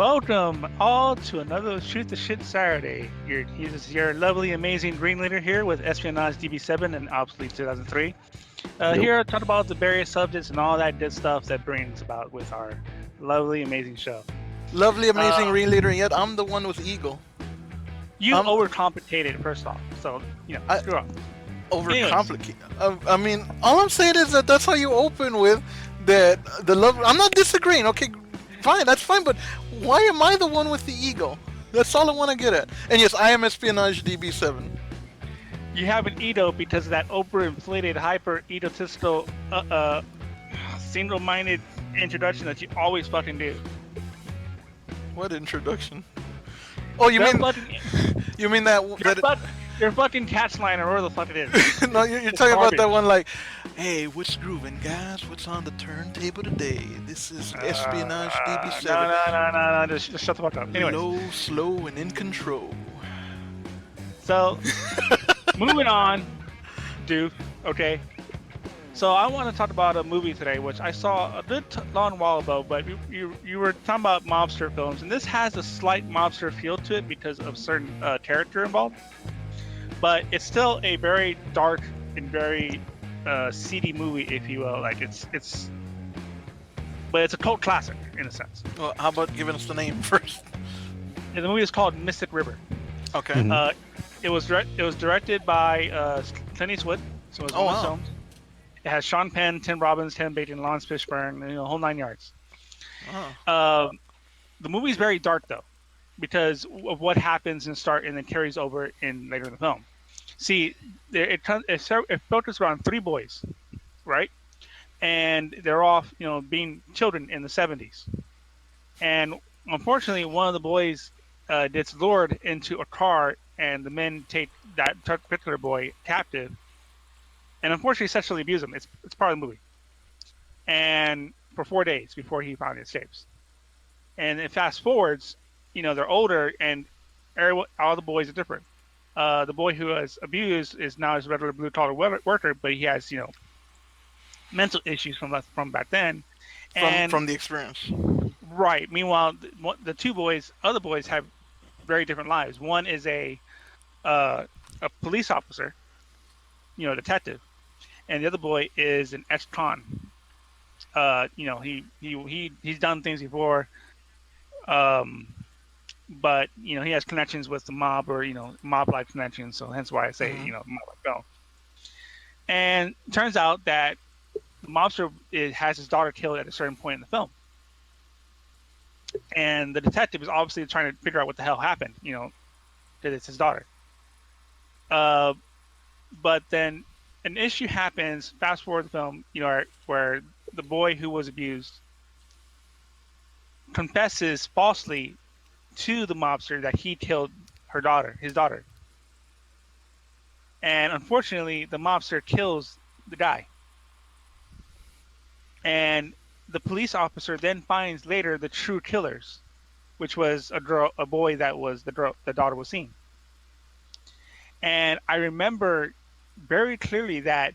Welcome all to another Shoot the Shit Saturday. This is your lovely, amazing green leader here with Espionage DB7 and Obsolete 2003. Yep. Here to talk about the various subjects and all that good stuff that brings about with our lovely, amazing show. Lovely, Uh, amazing ringleader, and yet I'm the one with Eagle. you I'm overcomplicated first off, so I screw off. Anyways, overcomplicate. I mean, all I'm saying is that that's how you open with that. The love. I'm not disagreeing. Okay, fine, that's fine. But why am I the one with the eagle? That's all I want to get at. And yes, I am espionage DB7. you have an ego because of that overinflated, hyper egotistical, single-minded introduction that you always fucking do. What introduction? Oh, The fucking you mean that Your, that fuck, your fucking cat's line or whatever the fuck it is. no, you're It's talking about garbage. that one like, hey, what's grooving, guys? What's on the turntable today? This is espionage No, DB7. no, no, no, no. Just shut the fuck up. Anyways, Low, slow, and in control. so moving on, dude. Okay. So I want to talk about a movie today, which I saw a good long while ago. But you were talking about mobster films, and this has a slight mobster feel to it because of certain character involved. But it's still a very dark and very seedy movie, if you will. Like but it's a cult classic in a sense. Well, how about giving us the name first? And the movie is called Mystic River. Okay. Mhm. It was directed by Clint Eastwood, so it was Oh, one of his wow. films. It has Sean Penn, Tim Robbins, Kevin Bacon, Lawrence Fishburne, and the whole 9 yards. Oh. The movie is very dark though, because of what happens and then carries over in later in the film. See, it focuses around three boys, right? And they're all being children in the 70s. And unfortunately, one of the boys gets lured into a car, and the men take that particular boy captive, and unfortunately sexually abuse him. It's part of the movie, and for 4 days before he finally escapes. And it fast forwards, they're older, and all the boys are different. The boy who was abused is now a regular blue collar worker, but he has mental issues from back then. And From the experience. right. Meanwhile, the other boys have very different lives. One is uh, a police officer, detective, and the other boy is an ex-con. He's done things before, um, but he has connections with the mob or mob-like connections. So hence why I say Hmm. mob-like film. And it turns out that the mobster has his daughter killed at a certain point in the film, and the detective is obviously trying to figure out what the hell happened. Because it's his daughter. Uh, but then an issue happens. Fast forward the film, where the boy who was abused confesses falsely to the mobster that he killed his daughter, and unfortunately, the mobster kills the guy. And the police officer then finds later the true killers, which was a boy that was the daughter was seeing. And I remember very clearly that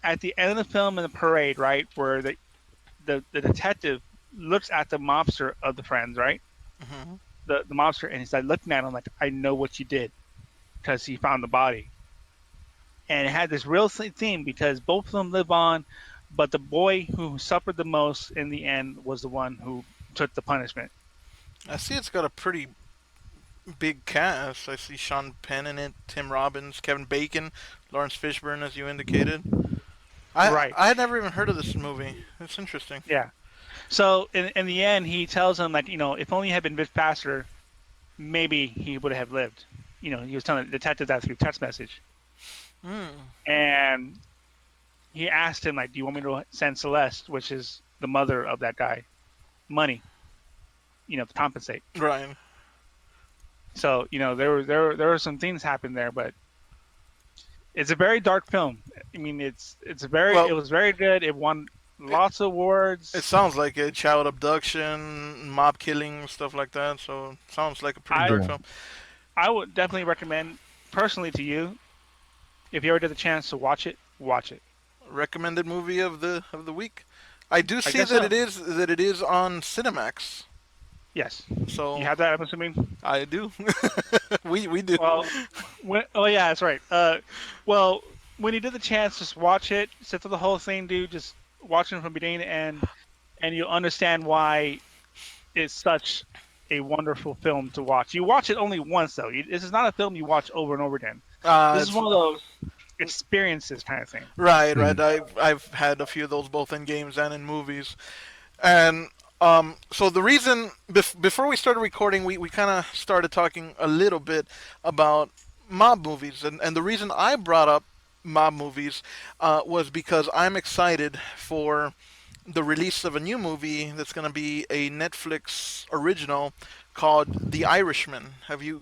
at the end of the film in the parade, right, where the detective looks at the mobster of the friends, right, Hmm. the mobster, and he's like looking at him like, I know what you did, because he found the body. And it had this real theme because both of them live on, but the boy who suffered the most in the end was the one who took the punishment. I see it's got a pretty big cast. I see Sean Penn in it, Tim Robbins, Kevin Bacon, Lawrence Fishburne, as you indicated. Right. I had never even heard of this movie. It's interesting. Yeah. So in the end, he tells him like, if only he had been a bit faster, maybe he would have lived. He was telling the detective that through text message, Mm. and he asked him like, "Do you want me to send Celeste, which is the mother of that guy, money, to compensate?" Ryan. So there were some things happened there, but it's a very dark film. I mean, it Well, was very good. It won lots of awards. it sounds like a child abduction, mob killing, stuff like that. So it sounds like a pretty I dark Yeah. film. I would definitely recommend personally to you, if you ever get the chance to watch it, watch it. Recommended movie of the week. I do I see guess so. that it is on Cinemax. Yes, you So have that. I'm assuming. I do. We do. Well, oh yeah, that's right. Well, when you get the chance, just watch it. Sit through the whole thing, dude. Just watch it from beginning to end, and you'll understand why it's such a wonderful film to watch. You watch it only once, though. This is not a film you watch over and over again. This is It's one of those experiences kind of thing. right, right. Mhm. I've had a few of those both in games and in movies. And so the reason before we started recording, we kind of started talking a little bit about mob movies, and the reason I brought up mob movies was because I'm excited for the release of a new movie that's going to be a Netflix original called The Irishman. Have you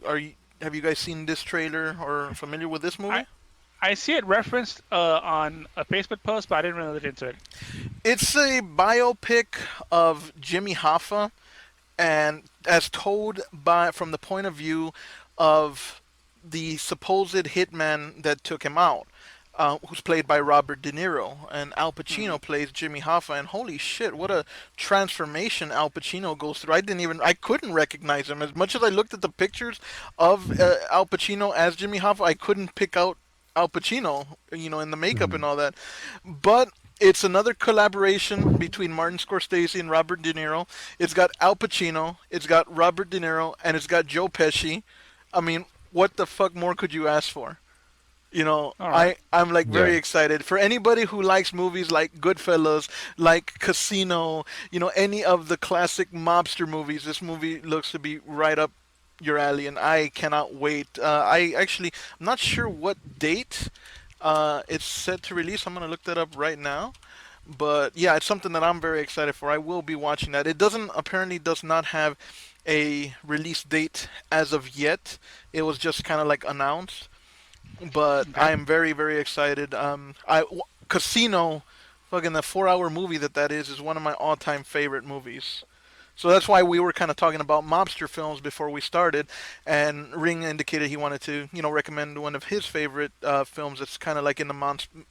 guys seen this trailer or familiar with this I movie? I see it referenced on a Facebook post, but I didn't really look into it. It's a biopic of Jimmy Hoffa, and as told by from the point of view of the supposed hitman that took him out, who's played by Robert De Niro, and Al Hmm. Pacino plays Jimmy Hoffa. And holy shit, what a transformation Al Pacino goes through! I couldn't recognize him as much as I looked at the pictures of Al Pacino as Jimmy Hoffa. I couldn't pick out Al Pacino, in the makeup and Mhm. all that. But it's another collaboration between Martin Scorsese and Robert De Niro. It's got Al Pacino, it's got Robert De Niro, and it's got Joe Pesci. I mean, what the fuck more could you ask for? All right. I'm like very Yeah. excited for anybody who likes movies like Goodfellas, like Casino, any of the classic mobster movies. This movie looks to be right up your alley, and I cannot wait. I'm not sure what date it's set to release. I'm gonna look that up right now. But yeah, it's something that I'm very excited for. I will be watching that. It does not have a release date as of yet. It was just kind of like announced, but Okay. I am very very excited. Casino, fucking the 4 hour movie that is one of my all time favorite movies. So that's why we were kind of talking about mobster films before we started, and Ring indicated he wanted to, recommend one of his favorite films that's kind of like in the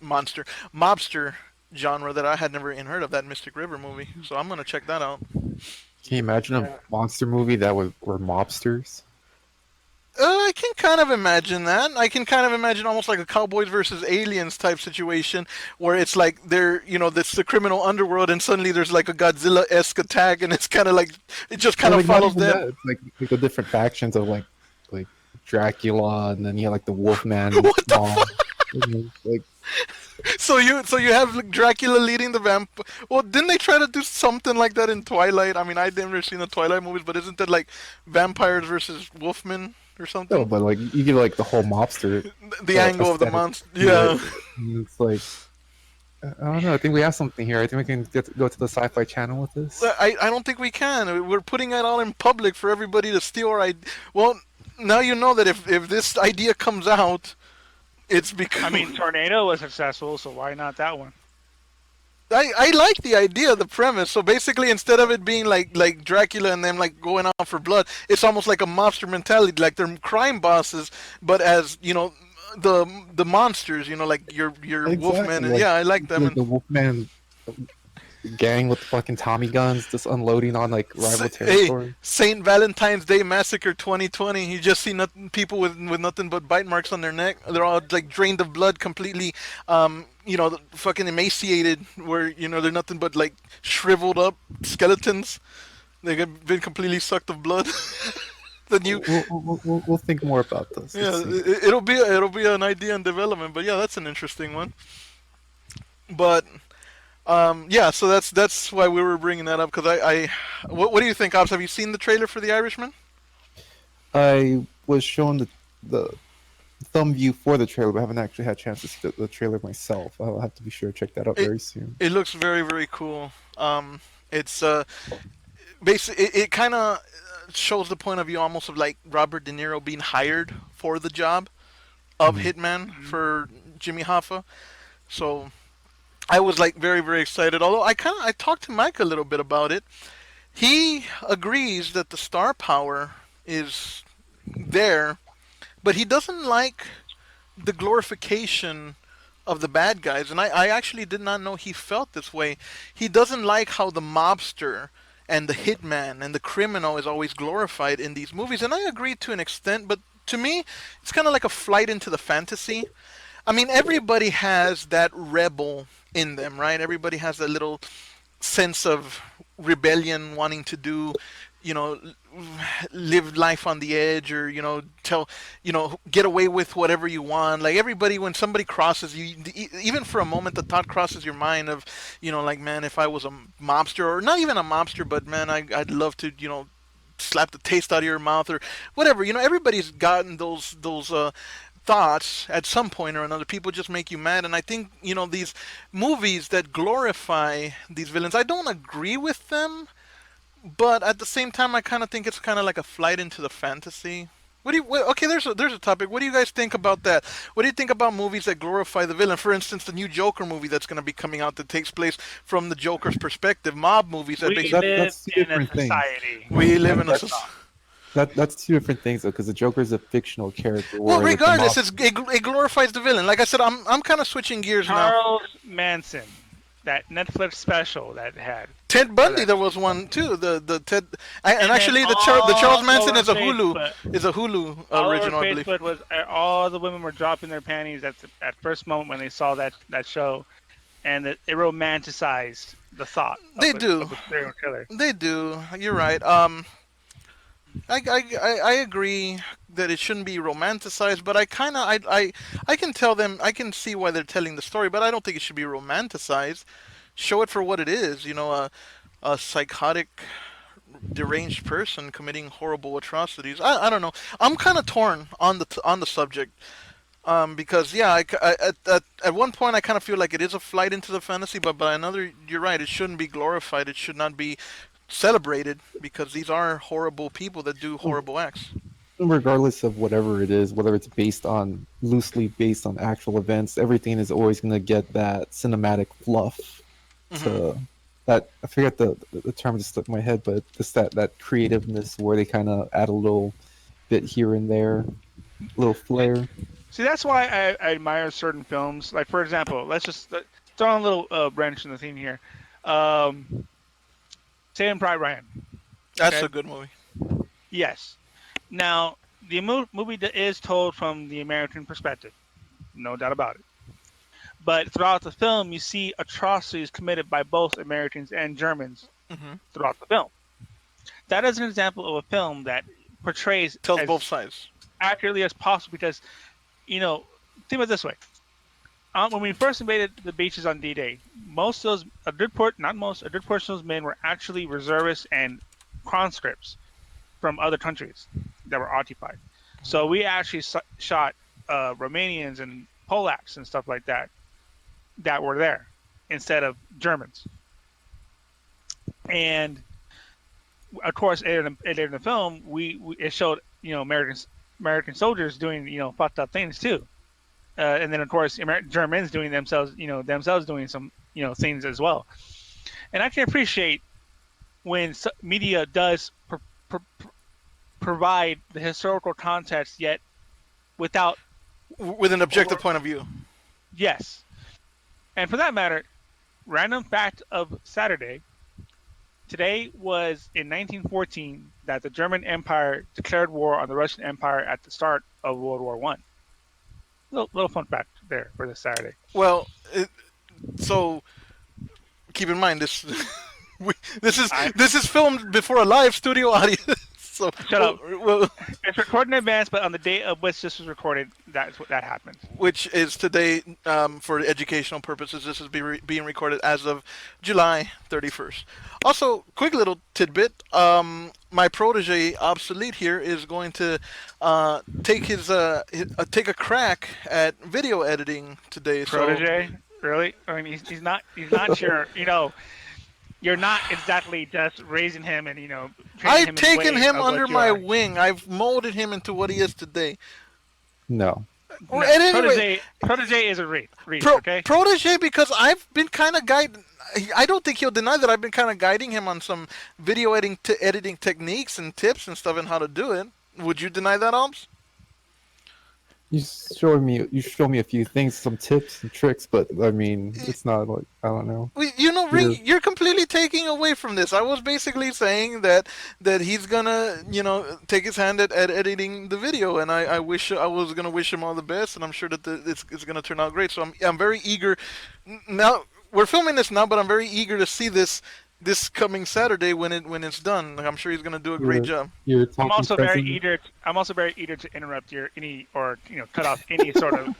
monster mobster genre that I had never even heard of, that Mystic River movie. So I'm gonna check that out. Can you imagine a Yeah. monster movie that were mobsters? I can kind of imagine that. I can kind of imagine almost like a Cowboys versus Aliens type situation where it's like that's the criminal underworld, and suddenly there's like a Godzilla esque attack, and it's kind of like it just kind Or of like not follows even them. that. It's like the different factions of like Dracula, and then you have like the Wolfman What the mob. fuck? Like So you have like, Dracula leading the vamp. Well, didn't they try to do something like that in Twilight? I mean, I've never seen the Twilight movies, but isn't that like vampires versus wolfmen or no, something? but like you get like the whole mobster The angle of the aesthetic monster. to it. Yeah. And it's like I don't know. I think we have something here. I think we can go to the Sci-Fi Channel with this. I don't think we can. We're putting it out in public for everybody to steal our idea. Well, now you know that if this idea comes out, it's I because mean, Tornado was successful, so why not that one? I like the idea, the premise. So basically, instead of it being like Dracula and them like going out for blood, it's almost like a mobster mentality. Like they're crime bosses, but as the monsters. Like your Wolfman. Exactly. And yeah, I like them. Like And the Wolfman gang with the fucking Tommy guns just unloading on like rival Hey, territory. Saint Valentine's Day Massacre 2020. You just see nothing, people with nothing but bite marks on their neck. They're all like drained of blood, completely, fucking emaciated. Where they're nothing but like shriveled up skeletons. They've been completely sucked of blood. Then you, We'll think more about this. Let's yeah, see. it'll be an idea in development. But yeah, that's an interesting one. But yeah, so that's why we were bringing that up because what do you think, Ops? Have you seen the trailer for The Irishman? I was shown the thumb view for the trailer, but I haven't actually had a chance to see the trailer myself. I'll have to be sure to check that out It very soon. it looks very very cool. It's basically it kind of shows the point of view almost of like Robert De Niro being hired for the job of Mhm. hitman Hmm. for Jimmy Hoffa. So I was like very very excited. Although I talked to Mike a little bit about it. He agrees that the star power is there, but he doesn't like the glorification of the bad guys. And I actually did not know he felt this way. He doesn't like how the mobster and the hitman and the criminal is always glorified in these movies, and I agree to an extent, but to me, it's kind of like a flight into the fantasy. I mean, everybody has that rebel in them, right? Everybody has that little sense of rebellion, wanting to do, you know, live life on the edge, or get away with whatever you want. Like everybody, when somebody crosses you, even for a moment, the thought crosses your mind of, like, man, if I was a mobster, or not even a mobster, but man, I'd love to, slap the taste out of your mouth or whatever. Everybody's gotten those thoughts at some point or another. People just make you mad, and I think these movies that glorify these villains, I don't agree with them, but at the same time, I kind of think it's kind of like a flight into the fantasy. Okay, there's a topic. What do you guys think about that? What do you think about movies that glorify the villain? For instance, the new Joker movie that's going to be coming out that takes place from the Joker's perspective. Mob movies that We basically live That's two in a different things. society. we live That, in a that's society. that's two different things though, because the Joker is a fictional character, Well, where with the regardless, mob, it glorifies the villain. Like I said, I'm kind of switching gears now. Charles Manson, that Netflix special that had, Ted or Bundy, that, there was one too. The Ted, and and then actually the Charles all Manson over Facebook, Is a Hulu all over original, I believe. Facebook was all the women were dropping their panties at first moment when they saw that show, and it romanticized the thought They do, of a serial killer. they do. You're right. I agree that it shouldn't be romanticized, but I can tell them, I can see why they're telling the story, but I don't think it should be romanticized. Show it for what it is. A psychotic, deranged person committing horrible atrocities. I don't know. I'm kind of torn on the subject. Because yeah, at one point I kind of feel like it is a flight into the fantasy, but by another, you're right. It shouldn't be glorified. It should not be celebrated because these are horrible people that do horrible acts. regardless of whatever it is, whether it's loosely based on actual events, everything is always going to get that cinematic fluff. Hmm. To that, I forget the term just slipped my head, but just that creativeness where they kind of add a little bit here and there, a little flair. See, that's why I admire certain films. Like, for example, let's just throw in a little wrench in the thing here. Um, Saving Private Ryan. That's Okay. a good movie. Yes. Now, the movie that is told from the American perspective, no doubt about it. But throughout the film, you see atrocities committed by both Americans and Germans Hmm. throughout the film. That is an example of a film that portrays Tells both as sides. accurately as possible because, think of it this way. When we first invaded the beaches on D-Day, most of those, not most, a good portion of those men were actually reservists and conscripts from other countries that were occupied. So we actually shot Romanians and Polacks and stuff like that were there instead of Germans. And of course, in the film, it showed American soldiers doing fucked up things too, and then of course Germans doing themselves doing some things as well. And I can appreciate when media does provide the historical context, yet without With an objective over. point of view. Yes, and for that matter, random fact of Saturday. Today was in 1914 that the German Empire declared war on the Russian Empire at the start of World War One. Little fun fact there for this Saturday. Well, so keep in mind this. we, this is I this is filmed before a live studio audience. So shut up. well, It's recorded in advance, but on the day of which this was recorded, that's what that happened. which is today, for educational purposes. This is being recorded as of July 31st. Also, quick little tidbit. My protege, Obsolete here, is going to take a crack at video editing today. So Protege, really? I mean, he's not your you're not exactly just raising him and training him I've in the taken ways him of under what you my are. wing. I've molded him into what he is today. No, Or No, at any rate, protege is a read. Okay. protege, because I've been kind of guiding. I don't think he'll deny that I've been kind of guiding him on some video editing techniques and tips and stuff and how to do it. Would you deny that, Alms? you show me a few things, some tips and tricks, but I mean, it's not like I don't know. Ring, You're you're completely taking away from this. I was basically saying that he's gonna, take his hand at editing the video, and I was gonna wish him all the best, and I'm sure that it's gonna turn out great. So I'm very eager. Now we're filming this now, but I'm very eager to see this coming Saturday when it's done. Like, I'm sure he's gonna do a great you're job. you're I'm talking also very present. eager. I'm also very eager to interrupt your any or cut off any sort of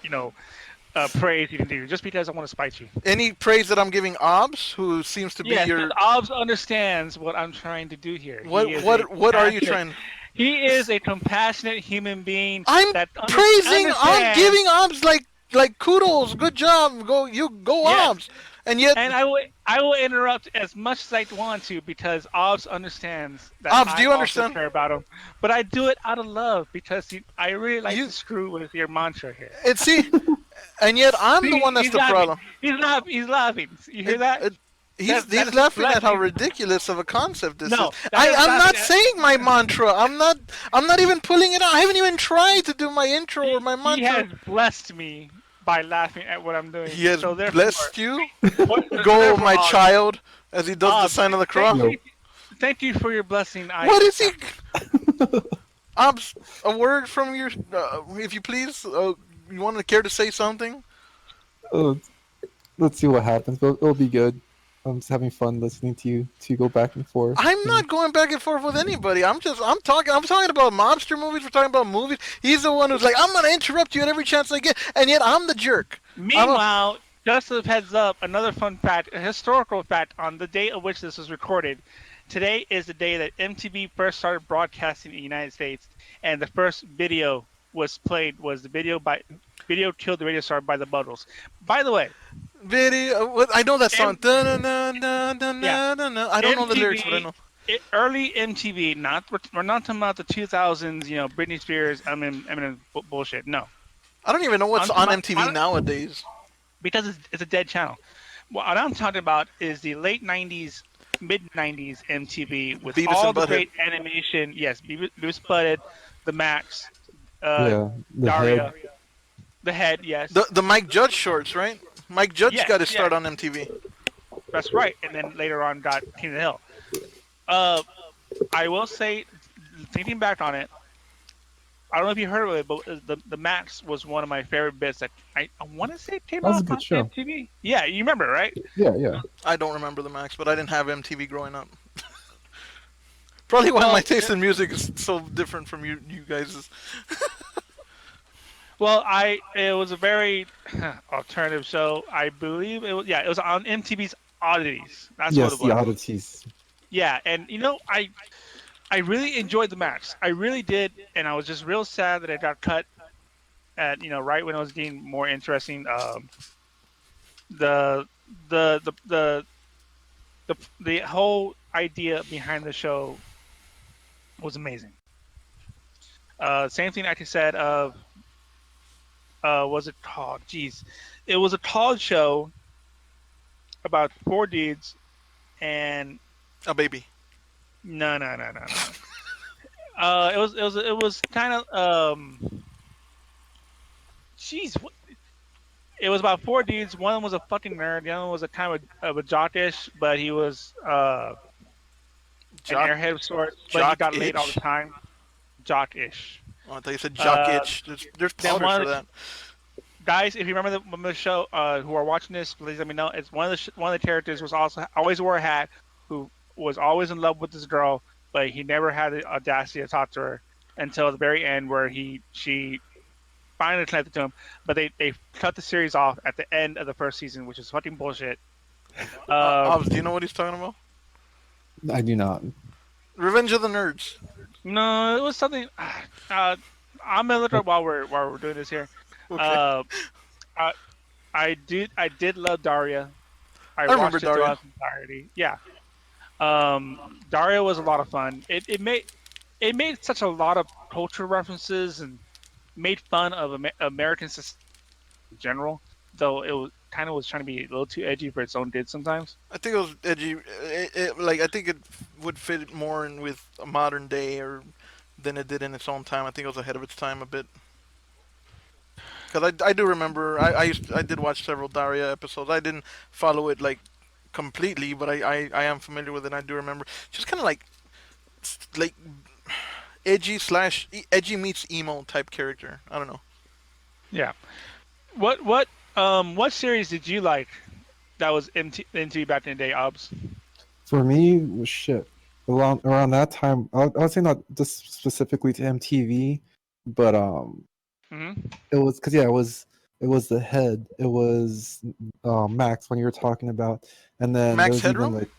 praise you can do just because I want to spite you. Any praise that I'm giving Obs, who seems to be Yes, because your Obbs understands what I'm trying to do here. He what is a what are you compassionate. trying? He is a compassionate human being I'm that I'm understands. giving Obs like kudos, good job, go Yes, Obs, and yet and I will interrupt as much as I want to because Obbs understands that Obs, do I you also understand? care about him. But I do it out of love because I really like to You screw with your mantra here. and see, and yet I'm the See, one that's he's the laughing. problem. He's laughing. He's laughing. You hear It, that? it, That he's is laughing at how blessing. ridiculous of a concept this is. No, that is I'm laughing not at. saying my mantra. I'm not even pulling it out. I haven't even tried to do my intro or my He mantra. has blessed me by laughing at what I'm doing. He has So therefore, blessed you. so Go, therefore, my child, as he does the Obbs, sign of the thank cross. Yo, you, thank you for your blessing. I What is he? accept. Obs, a word from your, if you please. You want to care to say something? uh, let's see what happens, but it'll be good. I'm just having fun listening to you two go back and forth. I'm And not going back and forth with anybody. I'm talking about mobster movies. We're talking about movies. He's the one who's like, I'm gonna interrupt you at every chance I get, and yet I'm the jerk. I'm a Meanwhile, just a heads up, another fun fact, a historical fact on the date of which this was recorded. Today is the day that MTV first started broadcasting in the United States, and the first video was played was the video killed the radio star by the Buggles. By the way, video. I know that song. M, yeah, I don't know the lyrics, but I MTV, know. early MTV, not we're not talking about the 2000s, Britney Spears, Eminem bullshit. No, I don't even know what's I'm talking on about MTV nowadays. because it's a dead channel. What I'm talking about is the late '90s, mid '90s MTV with Beavis all and the Butthead. great animation. Yes, Beavis Butthead, the Max, uh, yeah, the head. Daria, the Head. The Yes, the Mike Judge shorts, right? Mike Judge yes, got his yes, start on MTV. that's right. And then later on got King of the Hill. Uh, I will say, thinking back on it, I don't know if you heard of it, but the Max was one of my favorite bits that I want to say it came That was a off good on show. MTV. Yeah, you remember, right? Yeah, yeah. I don't remember the Max, but I didn't have MTV growing up. Probably why my Well, taste in music is so different from you guys'. it was a very alternative show. I believe it was, yeah, it was on MTV's Oddities. That's what Yes, it the was. oddities. Yeah, and I really enjoyed the Max. I really did, and I was just real sad that it got cut at right when it was getting more interesting. The the the the the whole idea behind the show was amazing. Same thing I could said of was it called? Jeez, it was a college show about four dudes and A baby. no. It was kind of jeez, it was about four dudes. One was a fucking nerd. The other one was a kind of a jockish, but he was an Jock airhead of sorts, but he Jock got laid all the itch. time. Jockish. Oh, I thought you said jock Uh, itch. There's then powders for that. guys, if you remember the show, who are watching this, please let me know. It's one of the characters was also always wore a hat, who was always in love with this girl, but he never had the audacity to talk to her until the very end, where she finally connected to him. But they cut the series off at the end of the first season, which is fucking bullshit. Uh, Obs, do you know what he's talking about? I do not. Revenge of the Nerds. no, it was something. Uh, I'm gonna look up while we're doing this here. Okay. Uh, I I did love Daria. I I remember watched it Daria. throughout its entirety. Yeah. Daria was a lot of fun. It made such a lot of cultural references and made fun of American society in general. Though it was kind of was trying to be a little too edgy for its own good sometimes. I think it was edgy. Like I think it would fit more in with a modern day or than it did in its own time. I think it was ahead of its time a bit. because I do remember I did watch several Daria episodes. I didn't follow it like completely, but I am familiar with it. And I do remember just kind of like edgy slash edgy meets emo type character. I don't know. Yeah. What series did you like that was MTV back in the day, Obs? For me, it was shit. Around that time, I would say not just specifically to MTV, but Hmm. it was because yeah, it was the head. It was Max when you were talking about, and then Max there's even Headroom. like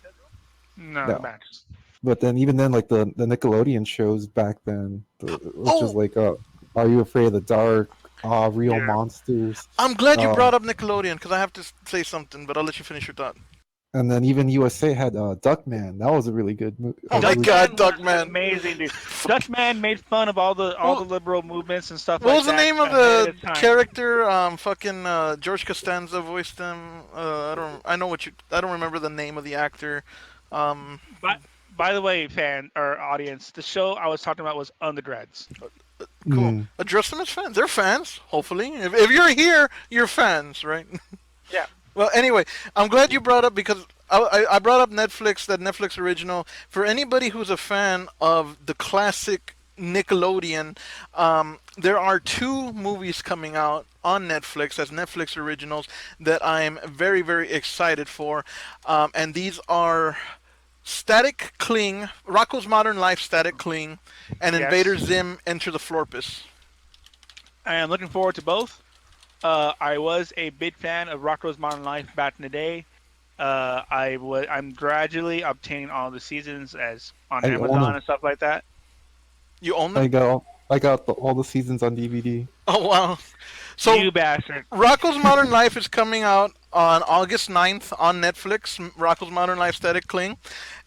No, the no, Max. but then even then like the Nickelodeon shows back then, which is Oh, like Are You Afraid of the Dark? Real Yeah. Monsters. I'm glad you brought Um, up Nickelodeon because I have to say something, but I'll let you finish your thought. and then even USA had Duckman. That was a really good Oh my really God, Duckman was Duckman. amazing, dude. Duckman made fun of all the Well, liberal movements and stuff what like was the that name of ahead of the its time. character? Fucking George Costanza voiced him. I don't. I know what you. I don't remember the name of the actor. Um, But by the way, fan or audience, the show I was talking about was On the Dreads. cool. mm, Address them as fans. They're fans. Hopefully, if you're here, you're fans, right? Yeah. Well, anyway, I'm glad you brought up because I brought up Netflix, that Netflix original. For anybody who's a fan of the classic Nickelodeon, there are two movies coming out on Netflix as Netflix originals that I'm very, very excited for. And these are Static Cling, Rocco's Modern Life Static Cling, and Yes. Invader Zim Enter the Florpus. I am looking forward to both. I was a big fan of Rocko's Modern Life back in the day. I'm gradually obtaining all the seasons as on I own Amazon them. and stuff like that. You own them? I got all the seasons on DVD. Oh, wow. So You bastard. Rocco's Modern Life is coming out on August 9th on Netflix, Rocco's Modern Life Static Cling.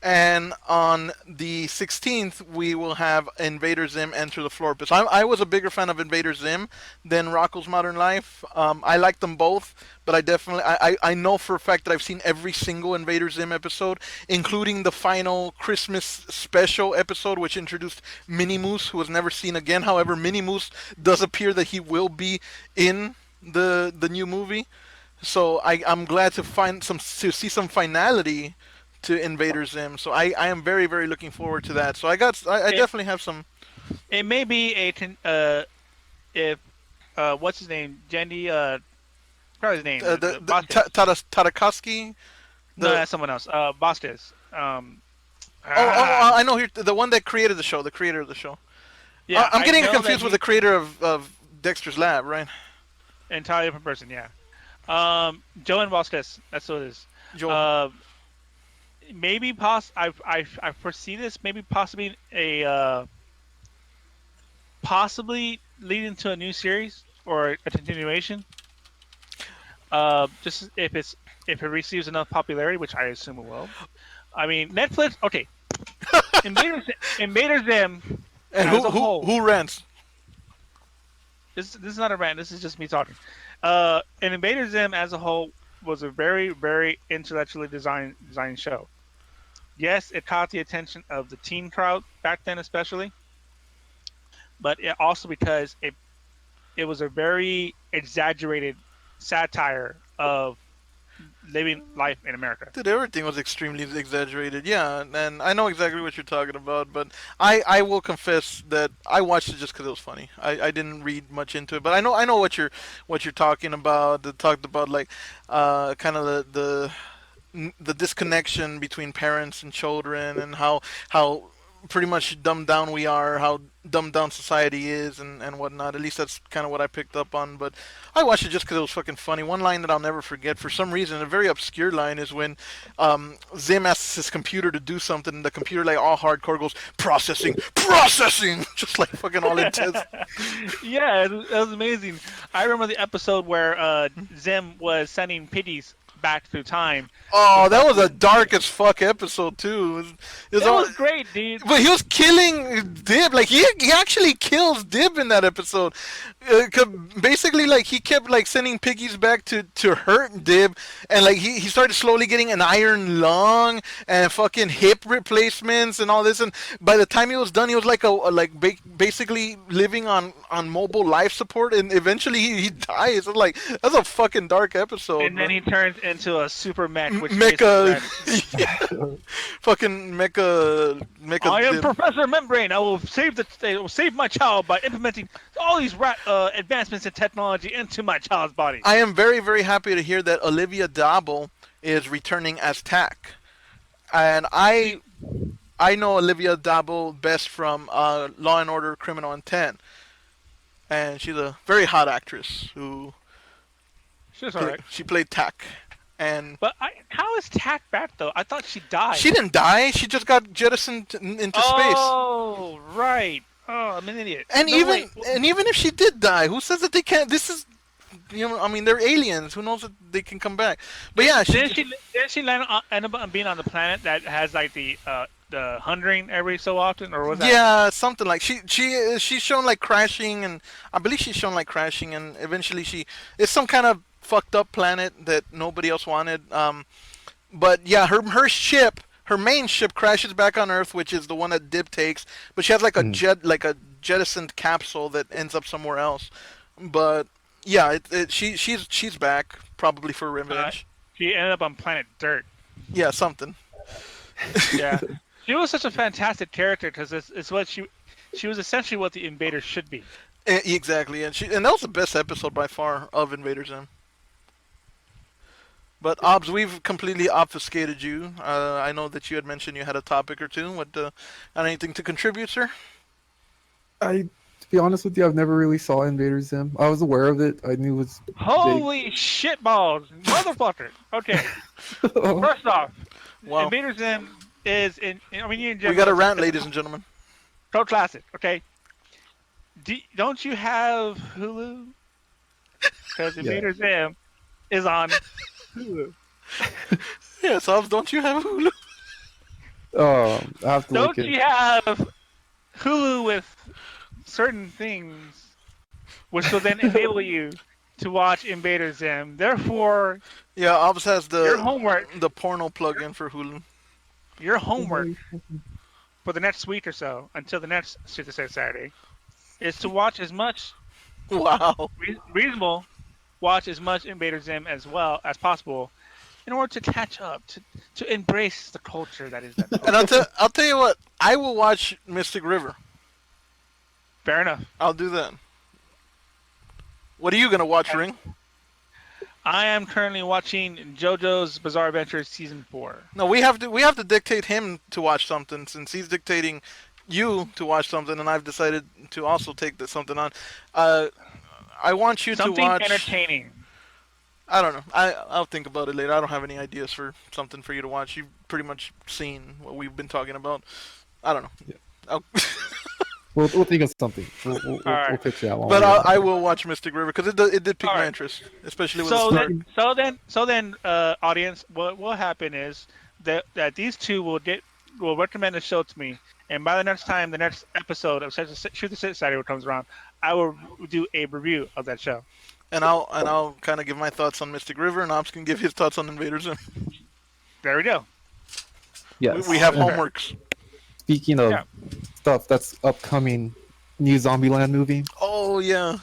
And on the 16th, we will have Invader Zim Enter the Florpus. I was a bigger fan of Invader Zim than Rocco's Modern Life. I like them both, but I know for a fact that I've seen every single Invader Zim episode, including the final Christmas special episode, which introduced Minnie Moose, who was never seen again. However, Minnie Moose does appear that he will be in the new movie. So I'm glad to see some finality to Invader Zim. So I am very, very looking forward to that. So I It definitely have some. it may be if what's his name? Jenny probably his name, The Bastis. Tadakowski. No, The that's someone else. Bastis. I know here the one that created the show, the creator of the show. Yeah, I'm I getting know that confused with he the creator of Dexter's Lab, right? entirely different person, yeah. Joe and Vasquez, that's what it is. Joel. Uh, maybe I foresee this maybe possibly a possibly leading to a new series or a continuation. Just if it receives enough popularity, which I assume it will. I mean, Netflix. Okay, Invaders Zim And as a whole. who rents? This is not a rant. This is just me talking. And Invaders Zim as a whole was a very intellectually designed show. Yes, it caught the attention of the teen crowd back then, especially, but it also because it was a very exaggerated satire of living life in America. Dude, everything was extremely exaggerated. Yeah, and I know exactly what you're talking about, but I will confess that I watched it just because it was funny. I didn't read much into it, but I know what you're talking about. It talked about like kind of the disconnection between parents and children, and how pretty much dumbed down we are, how dumbed down society is, and whatnot. At least that's kind of what I picked up on. But I watched it just because it was fucking funny. One line that I'll never forget, for some reason, a very obscure line, is when Zim asks his computer to do something, and the computer, like all hardcore, goes processing, processing, just like fucking all intense. Yeah, it was amazing. I remember the episode where Zim was sending piggies back through time to Oh, that fuck was a with dark Dib. as fuck episode too. It was It all, was great, dude. but he was killing Dib. Like he actually kills Dib in that episode. 'Cause basically, like he kept like sending piggies back to hurt Dib, and like he started slowly getting an iron lung and fucking hip replacements and all this. And by the time he was done, he was like basically living on mobile life support, and eventually he dies. It's like that's a fucking dark episode, And then man. he turns into a super mech, which basically Mecha, read, fucking mecha I am Dib. Professor Membrane. I will save my child by implementing all these advancements in technology into my child's body. I am very, very happy to hear that Olivia Dobble is returning as Tack. And See, I know Olivia Dobble best from Law and Order: Criminal Intent, and she's a very hot actress who she's all right. she played Tack. And But how is Tack back though? I thought she died. she didn't die. She just got jettisoned into space. Oh, right. Oh, I'm an idiot. And No, wait. even if she did die, who says that they can't? This is, I mean, they're aliens. Who knows that they can come back? But yeah, Didn't she end up being on the planet that has like the hundring every so often, or was that? yeah, something like she's shown like crashing, and I believe she's shown like crashing, and eventually it's some kind of fucked up planet that nobody else wanted. But yeah, her main ship crashes back on Earth, which is the one that Dib takes. But she has like a jettisoned capsule that ends up somewhere else. But yeah, she's back probably for revenge. She ended up on planet Dirt. Yeah, something. Yeah, she was such a fantastic character because it's what she was essentially what the invaders should be. Exactly, and that was the best episode by far of Invader Zim. But Obs, we've completely obfuscated you. I know that you had mentioned you had a topic or two. What, anything to contribute, sir? To be honest with you, I've never really saw Invader Zim. I was aware of it. I knew it was Holy shitballs, motherfucker! Okay, first off, Wow. Invader Zim is I mean, in general, We got a rant, ladies and gentlemen. so classic. Okay, don't you have Hulu? Because Invader Zim is on Hulu. Yes, Obs, don't you have Hulu? I have to Don't look it. you have Hulu with certain things, which will then enable you to watch Invader Zim? Therefore, Yeah, Obs has your homework, the porno plug-in for Hulu. your homework for the next week or so, until the next Super Saturday, is to watch as much Wow. reasonable, watch as much Invader Zim as well as possible, in order to catch up, to embrace the culture that is that. And I'll tell you what, I will watch Mystic River. Fair enough. I'll do that. What are you gonna watch, Ring? I am currently watching JoJo's Bizarre Adventure Season 4. No, we have to dictate him to watch something since he's dictating you to watch something, and I've decided to also take something on. I want you Something to watch. entertaining. I don't know. I'll think about it later. I don't have any ideas for something for you to watch. You've pretty much seen what we've been talking about. I don't know. Yeah. I'll We'll think of something. We'll right. pitch that one. but I will watch Mystic River because it did pique my Alright. interest, especially with So the story. then, audience, what will happen is that these two will recommend the show to me, and by the next episode of Shoot the Sit Saturday comes around, I will do a review of that show. And I'll kind of give my thoughts on Mystic River, and Ops can give his thoughts on Invaders. And There we go. Yes. we have And homeworks. Speaking of Yeah. stuff that's upcoming, new Zombieland movie. Oh yeah.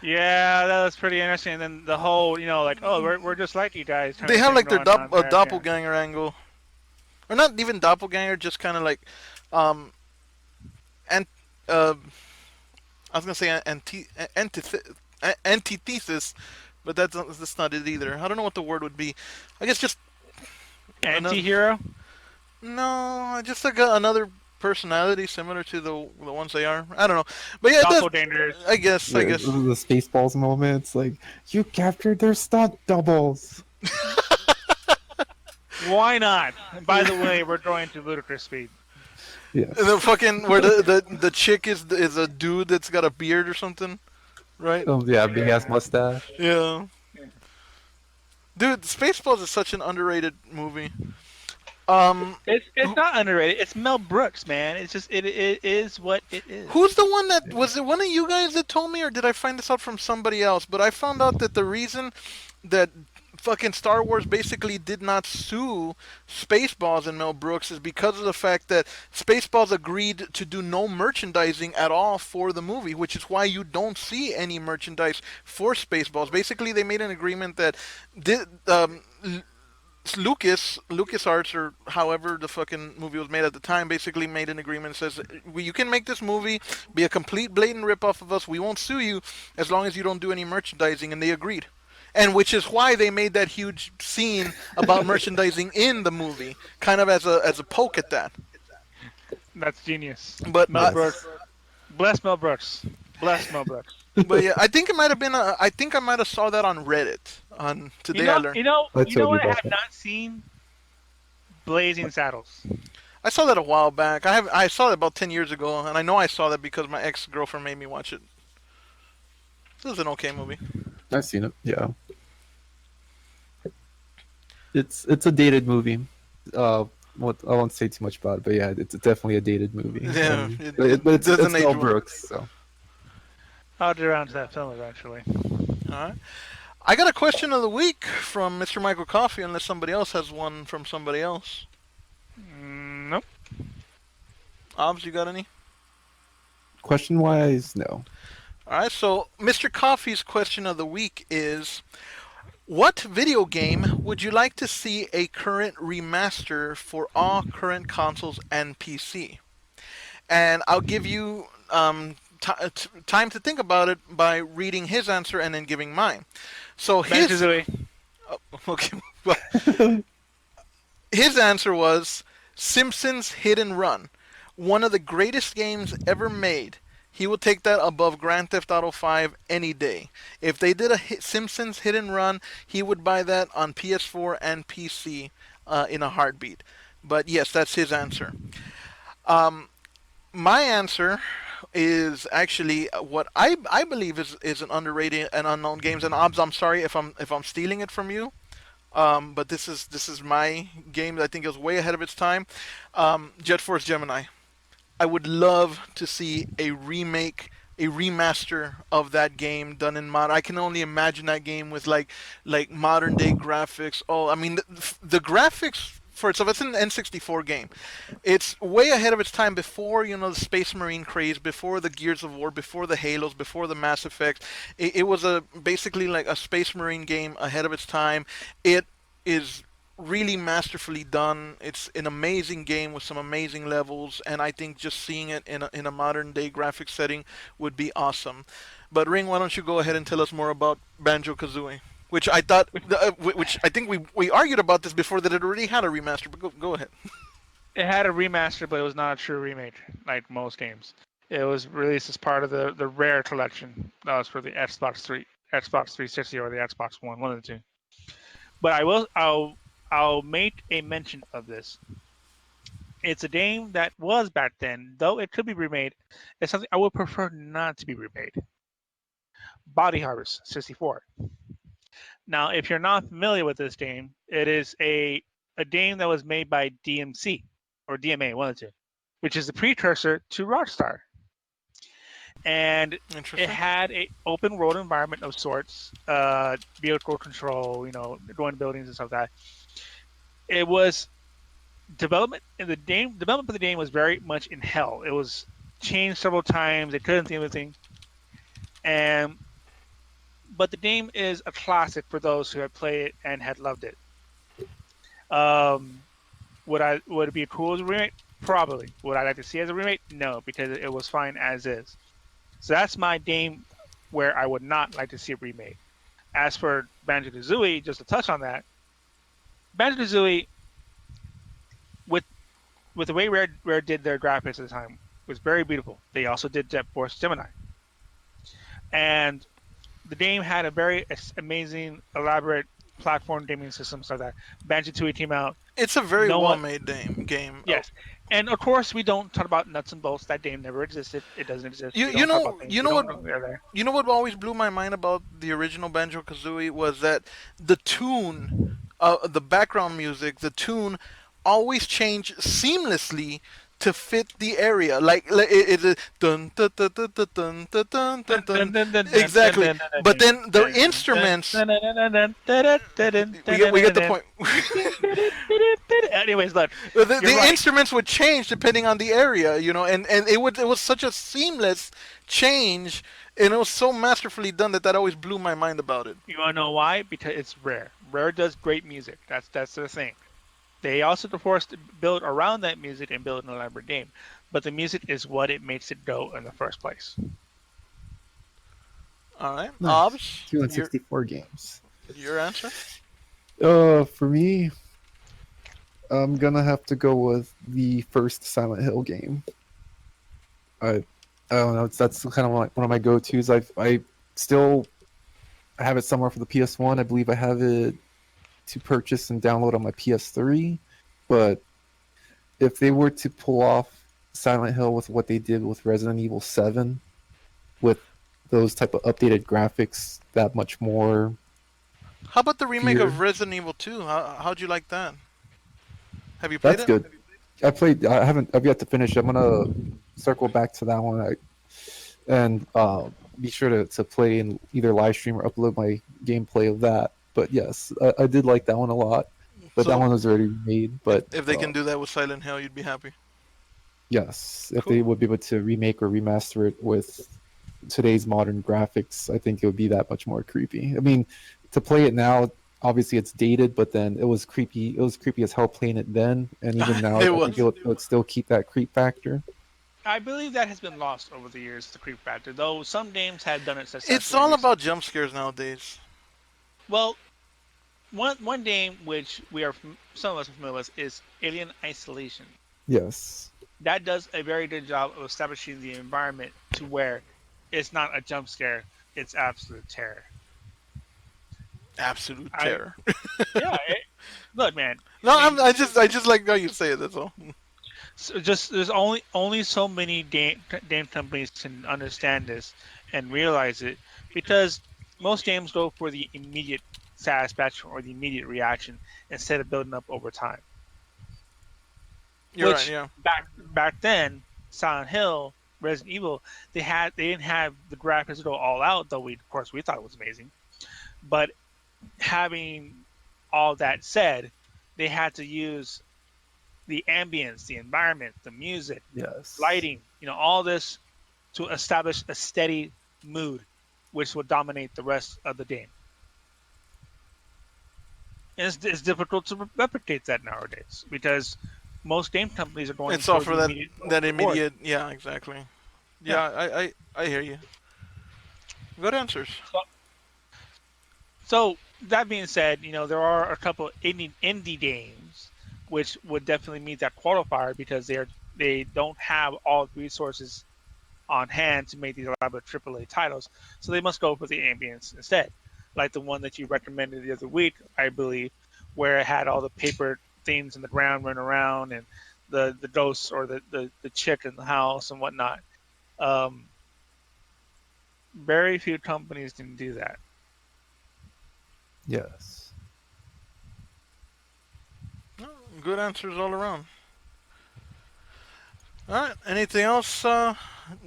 Yeah, that was pretty interesting. And then the whole, like, oh, we're just like you guys. kind They of have thing like their going on there, yeah. doppelganger angle, or not even doppelganger, just kind of like, and I was gonna say antithesis, but that's not it either. I don't know what the word would be. I guess just Anti-hero? no, just like another personality similar to the ones they are. I don't know, but yeah, Doppelgangers. I guess. This is the Spaceballs moment. It's like, you captured their stunt doubles. Why not? And by the way, we're going to ludicrous speed. Yes. The fucking where the chick is a dude that's got a beard or something, right? Yeah, big ass mustache. Yeah. Dude, Spaceballs is such an underrated movie. Um, It's not underrated. It's Mel Brooks, man. It's just it is what it Who's is. the one that was it? One of you guys that told me, or did I find this out from somebody else? But I found out that the reason that fucking Star Wars basically did not sue Spaceballs and Mel Brooks is because of the fact that Spaceballs agreed to do no merchandising at all for the movie, which is why you don't see any merchandise for Spaceballs. Basically, they made an agreement that did, LucasArts, or however the fucking movie was made at the time, basically made an agreement that says, you can make this movie be a complete blatant ripoff of us. We won't sue you as long as you don't do any merchandising, and they agreed. And which is why they made that huge scene about merchandising in the movie, kind of as a poke at that. That's genius. But Mel Brooks. Bless Mel Brooks. Bless Mel Brooks. but yeah, I think it might have been I think I might have saw that on Reddit on You Today I know, Learned. you know, I you know told you what I about have that. not seen? Blazing Saddles. I saw that a while back. I saw that about 10 years ago, and I know I saw that because my ex girlfriend made me watch it. It was an okay movie. I've seen it. Yeah, it's a dated movie. Uh, what I won't say too much about it, but yeah, it's definitely a dated movie. Yeah, And, it but doesn't it's age Mel well. Brooks, so I'll get around to that film eventually. All right. I got a question of the week from Mr. Michael Coffey, unless somebody else has one from somebody else. Nope. Obs, you got any? question wise, no. All right. So Mr. Coffey's question of the week is: what video game would you like to see a current remaster for all current consoles and PC? And I'll give you time to think about it by reading his answer and then giving mine. So his Banjo-Kazooie. okay, well, his answer was Simpsons Hit and Run, one of the greatest games ever made. He will take that above Grand Theft Auto 5 any day. If they did a Simpsons Hit and Run, he would buy that on PS4 and PC in a heartbeat. But yes, that's his answer. My answer is actually what I believe is an underrated and unknown games. And Obs, I'm sorry if I'm stealing it from you. But this is my game that I think is way ahead of its time. Jet Force Gemini. I would love to see a remake, a remaster of that game done in mod. I can only imagine that game with like modern day graphics. Oh, I mean the graphics for itself. It's an N64 game. It's way ahead of its time. Before the Space Marine craze, before the Gears of War, before the Halos, before the Mass Effects. It was a basically like a Space Marine game ahead of its time. It is really masterfully done. It's an amazing game with some amazing levels, and I think just seeing it in a modern day graphic setting would be awesome. But Ring, why don't you go ahead and tell us more about Banjo Kazooie? Which I thought, which I think we argued about this before that it already had a remaster. But go ahead. It had a remaster, but it was not a true remake like most games. It was released as part of the Rare collection. That was for the Xbox 360 or the Xbox One of the two. But I'll make a mention of this. It's a game that was back then, though it could be remade. It's something I would prefer not to be remade. Body Harvest 64. Now, if you're not familiar with this game, it is a game that was made by DMC or DMA, one of the two, which is the precursor to Rockstar. And it Interesting. had a open world environment of sorts, vehicle control, going to buildings and stuff like that. It was development of the game was very much in hell. It was changed several times. They couldn't do anything, and but the game is a classic for those who had played it and had loved it. Um, would it be cool as a remake? Probably. Would I like to see it as a remake? No, because it was fine as is. So that's my game where I would not like to see it remade. As for Banjo Kazooie, just to touch on that, Banjo Kazooie with the way Rare did their graphics at the time was very beautiful. They also did Jet Force Gemini, and the game had a very amazing, elaborate platform gaming system. So that Banjo Tooie came out. It's a very No well one, made game. Oh, yes, And of course, we don't talk about nuts and bolts. That game never existed. It doesn't exist. You We you don't talk about know things. you We know don't what know they're there. you know what always blew my mind about the original Banjo Kazooie was that the tune, the background music, the tune always changed seamlessly to fit the area. Like it dun dun dun dun dun dun dun dun dun dun. Exactly. But then the instruments, we get the point. Anyways, look, you're The right. instruments would change depending on the area, and it was such a seamless change, and it was so masterfully done that always blew my mind about it. You want to know why? Because it's Rare. Rare does great music. That's the thing. They also forced to build around that music and build an elaborate game, but the music is what it makes it go in the first place. All right, Nice. Obs, your 264 games. your answer. For me, I'm gonna have to go with the first Silent Hill game. I I don't know. That's kind of like one of my go-tos. I still have it somewhere for the PS1. I believe I have it to purchase and download on my PS3. But if they were to pull off Silent Hill with what they did with Resident Evil 7, with those type of updated graphics, that much more How about the remake of fear, Resident Evil 2? How'd you like that? Have you played that's it? good. I've yet to finish. I'm gonna circle back to that one. And be sure to play and either live stream or upload my gameplay of that. But yes, I did like that one a lot. But that So one was already made. if But if they can do that with Silent Hill, you'd be happy. yes, if they Cool. would be able to remake or remaster it with today's modern graphics, I think it would be that much more creepy. I mean, to play it now, obviously it's dated, but then it was creepy. It was creepy as hell playing it then, and even now, It I think was. it would still keep that creep factor. I believe that has been lost over the years, the creep factor, though some games have done it It's successfully all recently. about jump scares nowadays. Well, one game which some of us are familiar with is Alien Isolation. Yes, That does a very good job of establishing the environment to where it's not a jump scare; it's absolute terror. Absolute I terror. yeah, look, man. No, I mean, I just like how you say it. That's all. just there's only so many game companies can understand this and realize it because most games go for the immediate satisfaction or the immediate reaction instead of building up over time. You're right. Which Yeah. back then, Silent Hill, Resident Evil, they didn't have the graphics to go all out, though we of course we thought it was amazing. But having all that said, they had to use the ambience, the environment, the music, yes, lighting, all this to establish a steady mood, which would dominate the rest of the game. And it's difficult to replicate that nowadays because most game companies are going It's all for for the that immediate that reward. immediate. Yeah, exactly. Yeah. Yeah, I hear you. Good answers. So, so that being said, there are a couple indie games which would definitely meet that qualifier because they don't have all the resources on hand to make these elaborate AAA titles, so they must go for the ambience instead. Like the one that you recommended the other week, I believe, where it had all the paper things in the ground running around and the ghosts or the chick in the house and whatnot. Um, very few companies can do that. yes. No, good answers all around. All right. Anything else,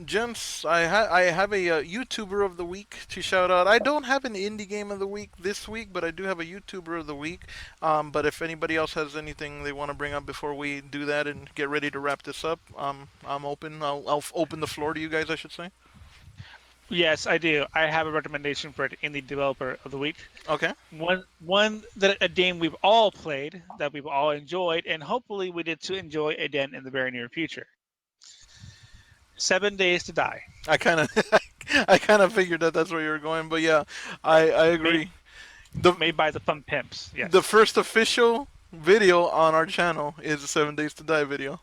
gents? I have a YouTuber of the week to shout out. I don't have an indie game of the week this week, but I do have a YouTuber of the week. But if anybody else has anything they want to bring up before we do that and get ready to wrap this up, I'm open. I'll open the floor to you guys, I should say. Yes, I do. I have a recommendation for an indie developer of the week. Okay. One that a game we've all played that we've all enjoyed, and hopefully we did to enjoy again in the very near future. 7 Days to Die, I kind of I kind of figured that that's where you were going, but yeah, I made agree. The made by the Fun Pimps. the Yes, first official video on our channel is the 7 Days to Die video.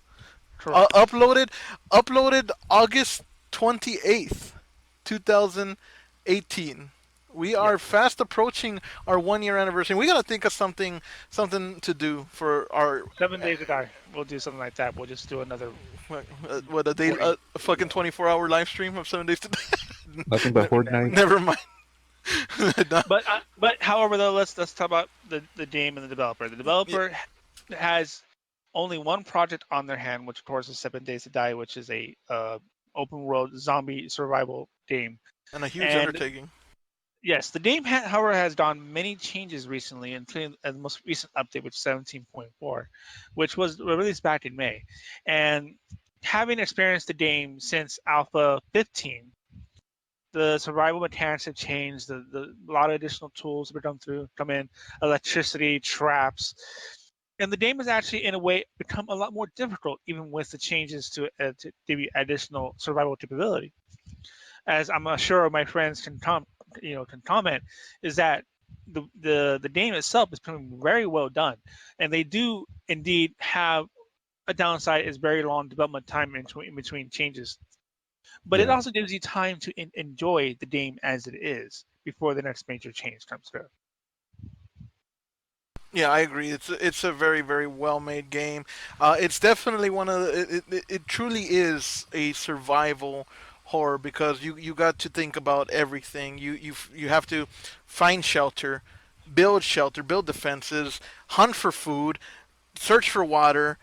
correct. Uploaded August 28th, 2018. We are Yes. fast approaching our 1 year anniversary. We gotta think of something to do for our 7 days to die. We'll do something like that. We'll just do another what a day, recording. a fucking 24-hour live stream of 7 days to. Nothing but Horde Never mind. Nights. Never mind. No. But however though, let's talk about the game and the developer. The Yeah, developer has only one project on their hand, which of course is 7 Days to Die, which is a open world zombie survival game. and a huge And undertaking. yes, the game, however, has done many changes recently, including the most recent update, which is 17.4, which was released back in May. And having experienced the game since Alpha 15, the survival mechanics have changed. A lot of additional tools have come in, electricity, traps, and the game has actually, in a way, become a lot more difficult, even with the changes to the additional survival capability. As I'm sure my friends can comment, is that the game itself is becoming very well done, and they do indeed have a downside is very long development time in between changes, but it Yeah, also gives you time to enjoy the game as it is before the next major change comes through. Yeah, I agree. It's a very very well made game. It's definitely one of it truly is a survival horror because you got to think about everything. You have to find shelter, build defenses, hunt for food, search for water,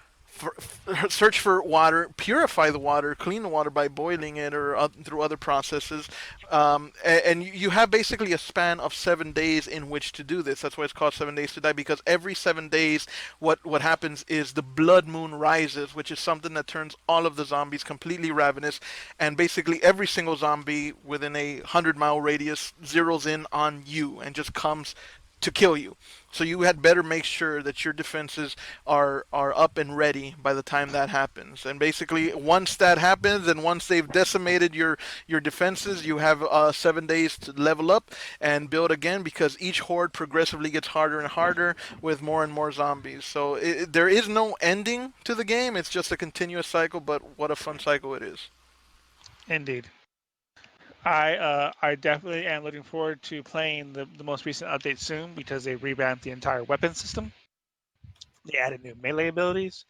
search for water, purify the water, clean the water by boiling it or through other processes. And you have basically a span of 7 days in which to do this. That's why it's called 7 Days to Die because every 7 days, what happens is the blood moon rises, which is something that turns all of the zombies completely ravenous, and basically every single zombie within a 100-mile radius zeroes in on you and just comes to kill you. So you had better make sure that your defenses are up and ready by the time that happens. And basically, once that happens, and once they've decimated your defenses, you have 7 days to level up and build again because each horde progressively gets harder and harder with more and more zombies. So there is no ending to the game. It's just a continuous cycle. But what a fun cycle it is! Indeed. I definitely am looking forward to playing the most recent update soon because they revamped the entire weapon system. They added new melee abilities.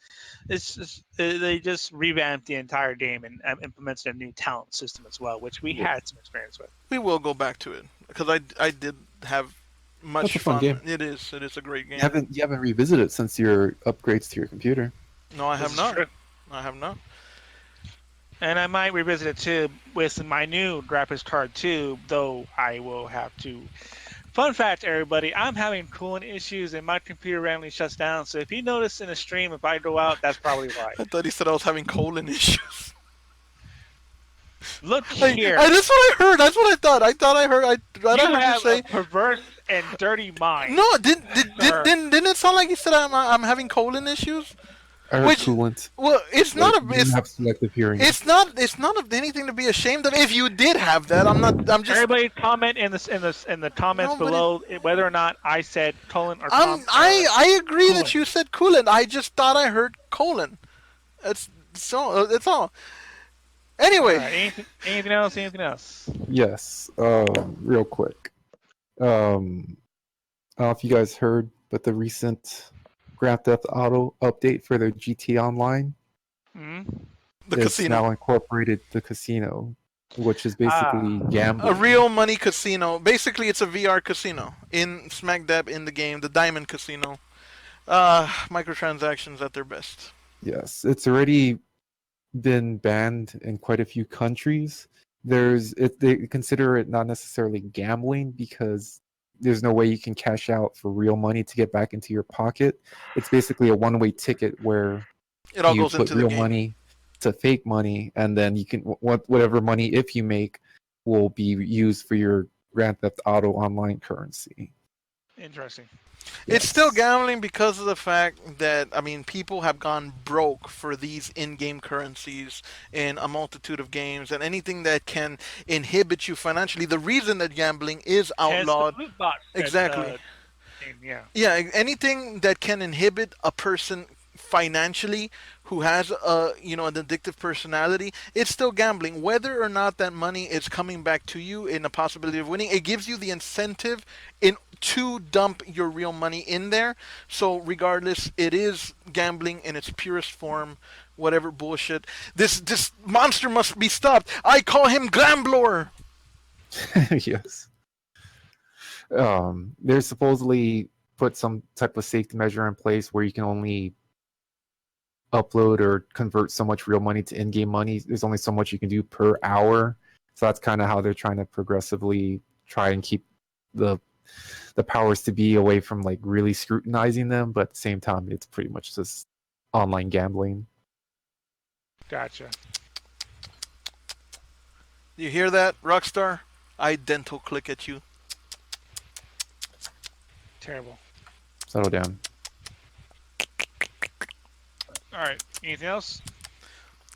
They just revamped the entire game and implemented a new talent system as well, which we yeah. had some experience with. We will go back to it because I did have That's much a fun fun. game. It is a great You game. haven't revisited since your upgrades to your computer. No, I This have is not. true. I have not. And I might revisit it too with my new graphics card too, though I will have to. Fun fact, everybody, I'm having coolant issues and my computer randomly shuts down. So if you notice in the stream, if I go out, that's probably why. I thought he said I was having colon issues. Look here. That's what I heard. That's what I thought. I You heard you have a say. perverse and dirty mind, No, sir. didn't it sound like you said I'm having colon issues? I heard Which, coolant. well, it's Like not a you have selective hearing. it's not of anything to be ashamed of. If you did have that, I'm not. I'm just. Everybody comment in the comments No, but it, below whether or not I said colon or I agree that coolant. you said coolant. I just thought I heard colon. That's so. That's all. All Anyway, right. Anything else? Anything else? Yes. Real quick. I don't know if you guys heard, but the recent Grand Theft Auto update for the GTA Online Hmm. the is casino. now incorporated the casino, which is Ah, basically A gambling. real money casino. Basically, it's a VR casino in smack dab in the game, the Diamond Casino. Microtransactions at their best. Yes, it's already been banned in quite a few countries. They consider it not necessarily gambling because there's no way you can cash out for real money to get back into your pocket. It's basically a one-way ticket where It all you goes put into the real game. money to fake money, and then you can whatever money if you make will be used for your Grand Theft Auto online currency. interesting. It's still Yes. gambling because of the fact that I mean people have gone broke for these in-game currencies in a multitude of games and anything that can inhibit you financially. The reason that gambling is Hence the outlawed loot box exactly. thing. Yeah. Yeah, anything that can inhibit a person financially, who has a an addictive personality, it's still gambling. Whether or not that money is coming back to you in a possibility of winning, it gives you the incentive in to dump your real money in there. So regardless, it is gambling in its purest form. Whatever bullshit. This monster must be stopped. I call him Glamblor. Yes. There's supposedly put some type of safety measure in place where you can only upload or convert so much real money to in-game money. There's only so much you can do per hour. So that's kind of how they're trying to progressively try and keep the powers to be away from like really scrutinizing them, but at the same time it's pretty much just online gambling. Gotcha. You hear that, Rockstar? I dental click at you. Terrible. Settle down. All right. Anything else?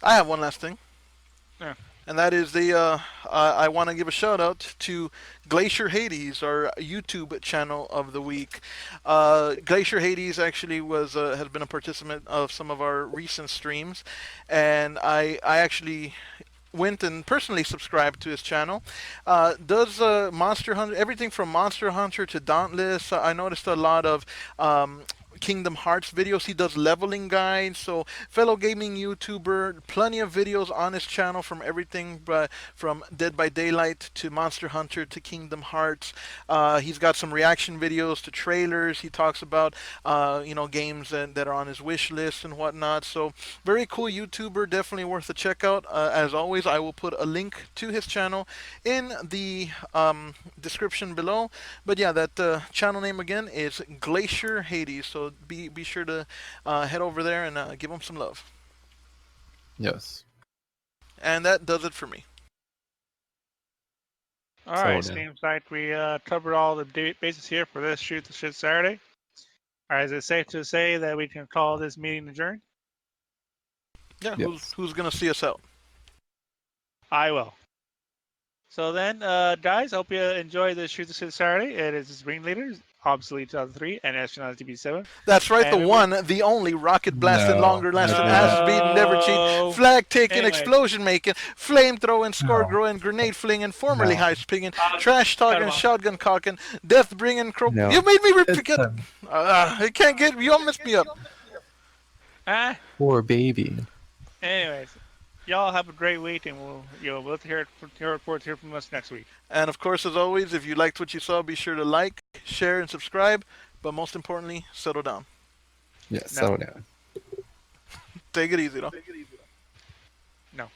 I have one last thing. Yeah. And that is I want to give a shout out to Glacier Hades, our YouTube channel of the week. Glacier Hades actually has been a participant of some of our recent streams, and I actually went and personally subscribed to his channel. Does Monster Hunter, everything from Monster Hunter to Dauntless. I noticed a lot of Kingdom Hearts videos. He does leveling guides. So fellow gaming YouTuber, plenty of videos on his channel from everything from Dead by Daylight to Monster Hunter to Kingdom Hearts. He's got some reaction videos to trailers. He talks about games that are on his wish list and whatnot. So very cool YouTuber, definitely worth a check out. As always, I will put a link to his channel in the description below. But yeah, that channel name again is Glacier Hades. So be sure to head over there and give him some love. Yes. And that does it for me. All right. Settle down. Seems like we covered all the bases here for this Shoot the Shit Saturday. All right. Is it safe to say that we can call this meeting adjourned? Yeah, Yes. who's gonna see us out? I will. So then, guys, hope you enjoy the Shoot the Shit Saturday. It is Ringleaders, Obsolete 2003, and Astronaut DB7. That's right, the And we one, the only, rocket blasting, No, longer lasting, I ass didn't. beating, never cheat, No. flag taking, Anyway. explosion making, flame throwing, score No. growing, grenade flinging, formerly No. high spinging, trash talking, Cut 'em shotgun cocking, death bringing, No. You made me It's forget. I can't get. You all messed me up. Ah. poor baby. Anyways, y'all have a great week, and we'll hear from us next week. And of course, as always, if you liked what you saw, be sure to like, share, and subscribe. But most importantly, settle down. Yes, No. settle down. Take it easy, though. No.